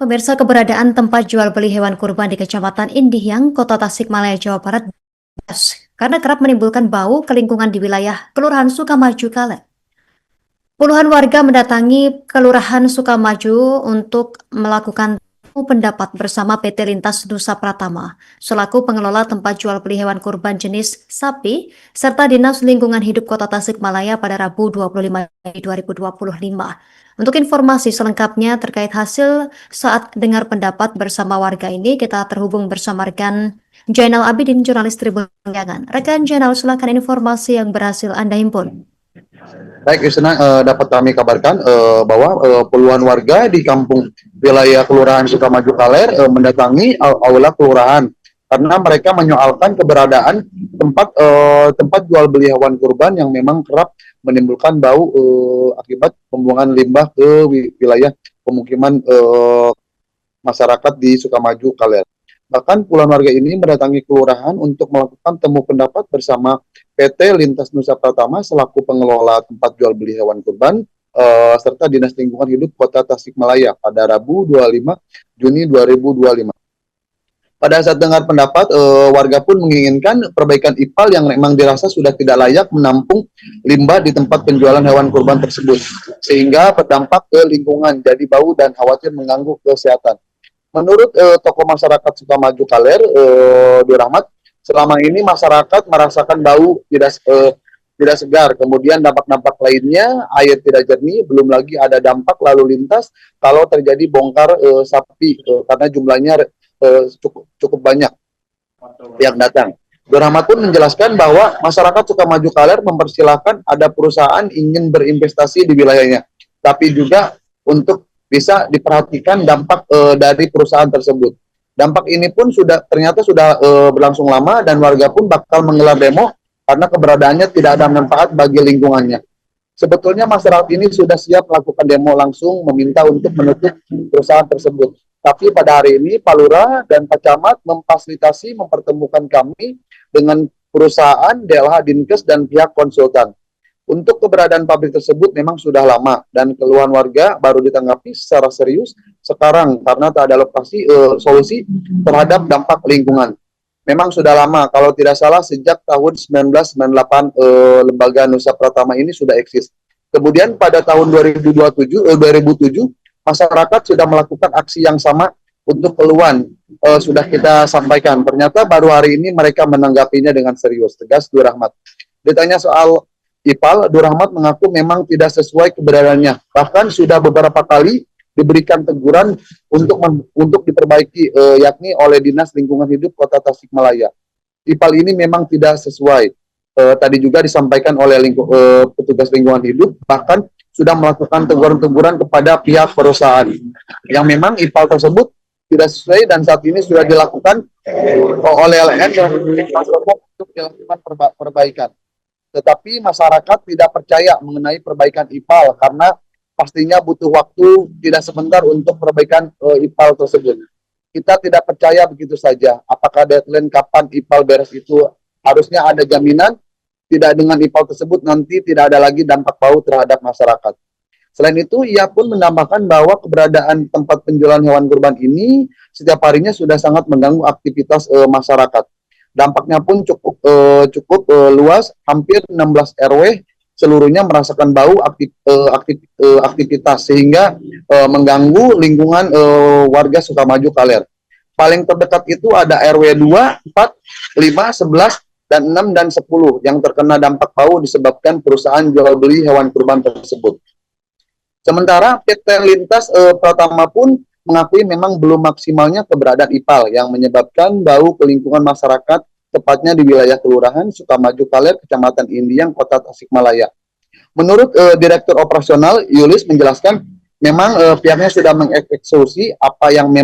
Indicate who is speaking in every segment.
Speaker 1: Pemirsa, keberadaan tempat jual beli hewan kurban di Kecamatan Indihiyang, Kota Tasikmalaya, Jawa Barat, karena kerap menimbulkan bau ke lingkungan di wilayah Kelurahan Sukamaju Kale. Puluhan warga mendatangi Kelurahan Sukamaju untuk melakukan pendapat bersama PT Lintas Nusa Pratama, selaku pengelola tempat jual beli hewan kurban jenis sapi, serta Dinas Lingkungan Hidup Kota Tasikmalaya pada Rabu 25 Mei 2025. Untuk informasi selengkapnya terkait hasil saat dengar pendapat bersama warga ini, kita terhubung bersama rekan Jainal Abidin, jurnalis Tribun Undangan. Rekan Jainal, silakan informasi yang berhasil Anda himpun.
Speaker 2: Baik, Yusna, dapat kami kabarkan bahwa puluhan warga di kampung wilayah Kelurahan Sukamaju Kaler mendatangi aula kelurahan karena mereka menyoalkan keberadaan tempat jual beli hewan kurban yang memang kerap menimbulkan bau akibat pembuangan limbah ke wilayah pemukiman masyarakat di Sukamaju Kaler. Bahkan puluhan warga ini mendatangi kelurahan untuk melakukan temu pendapat bersama PT Lintas Nusa Pratama selaku pengelola tempat jual beli hewan kurban serta Dinas Lingkungan Hidup Kota Tasikmalaya pada Rabu 25 Juni 2025. Pada saat dengar pendapat, warga pun menginginkan perbaikan IPAL yang memang dirasa sudah tidak layak menampung limbah di tempat penjualan hewan kurban tersebut, sehingga berdampak ke lingkungan, jadi bau dan khawatir mengganggu kesehatan. Menurut tokoh masyarakat Sukamaju Kaler, Durahmat, selama ini masyarakat merasakan bau tidak segar, kemudian dampak-dampak lainnya air tidak jernih, belum lagi ada dampak lalu lintas kalau terjadi bongkar sapi karena jumlahnya cukup banyak yang datang. Durahmat pun menjelaskan bahwa masyarakat Sukamaju Kaler mempersilahkan ada perusahaan ingin berinvestasi di wilayahnya, tapi juga untuk bisa diperhatikan dampak dari perusahaan tersebut. Dampak ini pun ternyata sudah berlangsung lama dan warga pun bakal menggelar demo karena keberadaannya tidak ada manfaat bagi lingkungannya. Sebetulnya masyarakat ini sudah siap melakukan demo langsung meminta untuk menutup perusahaan tersebut. Tapi pada hari ini Pak Lurah dan Pak Camat memfasilitasi mempertemukan kami dengan perusahaan, DLH Dinkes dan pihak konsultan. Untuk keberadaan pabrik tersebut memang sudah lama dan keluhan warga baru ditanggapi secara serius sekarang karena tak ada solusi terhadap dampak lingkungan. Memang sudah lama, kalau tidak salah sejak tahun 1998 lembaga Nusa Pratama ini sudah eksis. Kemudian pada tahun 2007 masyarakat sudah melakukan aksi yang sama untuk keluhan sudah kita sampaikan. Ternyata baru hari ini mereka menanggapinya dengan serius, tegas Durahmat. Ditanya soal IPAL, Durahmat mengaku memang tidak sesuai keberadaannya. Bahkan sudah beberapa kali diberikan teguran untuk diperbaiki, yakni oleh Dinas Lingkungan Hidup Kota Tasikmalaya. IPAL ini memang tidak sesuai. Tadi juga disampaikan oleh petugas lingkungan hidup, bahkan sudah melakukan teguran-teguran kepada pihak perusahaan yang memang IPAL tersebut tidak sesuai dan saat ini sudah dilakukan oleh LN dan untuk dilakukan perbaikan. Tetapi masyarakat tidak percaya mengenai perbaikan IPAL karena pastinya butuh waktu tidak sebentar untuk perbaikan IPAL tersebut. Kita tidak percaya begitu saja. Apakah deadline kapan IPAL beres itu harusnya ada jaminan tidak dengan IPAL tersebut nanti tidak ada lagi dampak bau terhadap masyarakat. Selain itu, ia pun menambahkan bahwa keberadaan tempat penjualan hewan kurban ini setiap harinya sudah sangat mengganggu aktivitas masyarakat. Dampaknya pun cukup luas, hampir 16 RW seluruhnya merasakan bau aktivitas sehingga mengganggu lingkungan warga Sukamaju Kaler. Paling terdekat itu ada RW 2, 4, 5, 11, dan 6 dan 10 yang terkena dampak bau disebabkan perusahaan jual beli hewan kurban tersebut. Sementara PT Lintas Pratama pun mengakui memang belum maksimalnya keberadaan IPAL yang menyebabkan bau ke lingkungan masyarakat, tepatnya di wilayah Kelurahan Sukamaju Kaler, Kecamatan Indihiyang, Kota Tasikmalaya. Menurut Direktur Operasional Yulis menjelaskan, memang pihaknya sudah mengeksekusi apa yang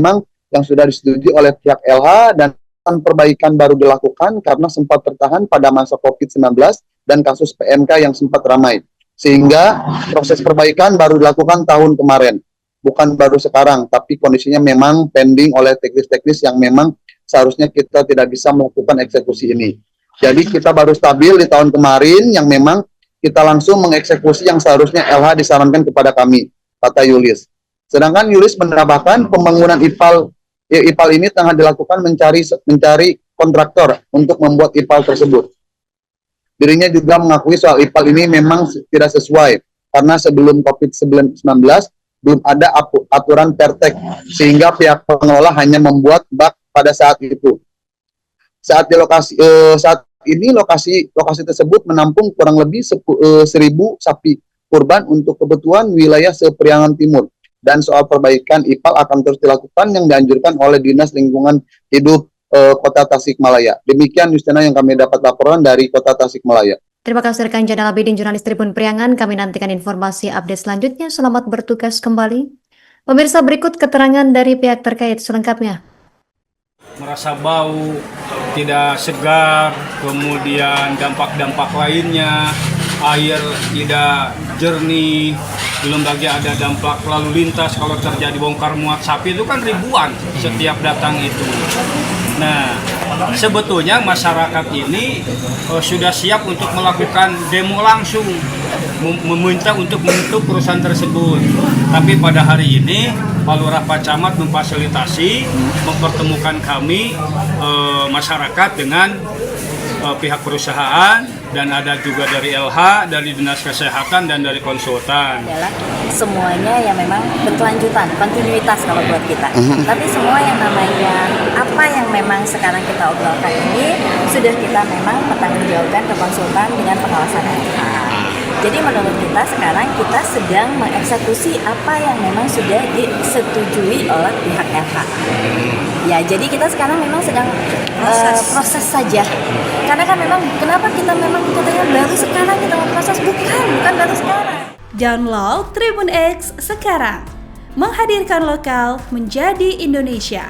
Speaker 2: sudah disetujui oleh pihak LH dan perbaikan baru dilakukan karena sempat tertahan pada masa COVID-19 dan kasus PMK yang sempat ramai. Sehingga proses perbaikan baru dilakukan tahun kemarin. Bukan baru sekarang, tapi kondisinya memang pending oleh teknis-teknis yang memang seharusnya kita tidak bisa melakukan eksekusi ini. Jadi kita baru stabil di tahun kemarin yang memang kita langsung mengeksekusi yang seharusnya LH disarankan kepada kami, kata Yulis. Sedangkan Yulis menambahkan pembangunan IPAL ini tengah dilakukan mencari kontraktor untuk membuat IPAL tersebut. Dirinya juga mengakui soal IPAL ini memang tidak sesuai karena sebelum COVID-19 belum ada aturan pertek sehingga pihak pengelola hanya membuat bak pada saat itu. Saat ini lokasi tersebut menampung kurang lebih 1.000 sapi kurban untuk kebutuhan wilayah Sepriangan Timur. Dan soal perbaikan IPAL akan terus dilakukan yang dianjurkan oleh Dinas Lingkungan Hidup Kota Tasikmalaya. Demikian Justina yang kami dapat laporan dari Kota Tasikmalaya.
Speaker 1: Terima kasih rekan Janal Abidin, jurnalis Tribun Priangan. Kami nantikan informasi update selanjutnya. Selamat bertugas kembali. Pemirsa, berikut keterangan dari pihak terkait selengkapnya.
Speaker 3: Merasa bau, tidak segar, kemudian dampak-dampak lainnya, air tidak jernih, belum lagi ada dampak lalu lintas kalau terjadi bongkar muat sapi itu kan ribuan setiap datang itu. Nah, sebetulnya masyarakat ini sudah siap untuk melakukan demo langsung, meminta untuk menutup perusahaan tersebut. Tapi pada hari ini Pak Lurah Pak Camat memfasilitasi, mempertemukan kami masyarakat dengan pihak perusahaan, dan ada juga dari LH, dari Dinas Kesehatan, dan dari konsultan.
Speaker 4: Adalah semuanya yang memang berkelanjutan, kontinuitas kalau buat kita. Tapi semua yang namanya apa yang memang sekarang kita obrolkan ini sudah kita memang pertanggungjawabkan ke konsultan dengan pengawasan LH. Jadi menurut kita sekarang kita sedang mengeksekusi apa yang memang sudah disetujui oleh pihak LH. Ya, jadi kita sekarang memang sedang proses saja. Karena kan memang kenapa kita memang katanya baru sekarang kita mau proses, bukan baru sekarang.
Speaker 5: Download Tribun X sekarang. Menghadirkan lokal menjadi Indonesia.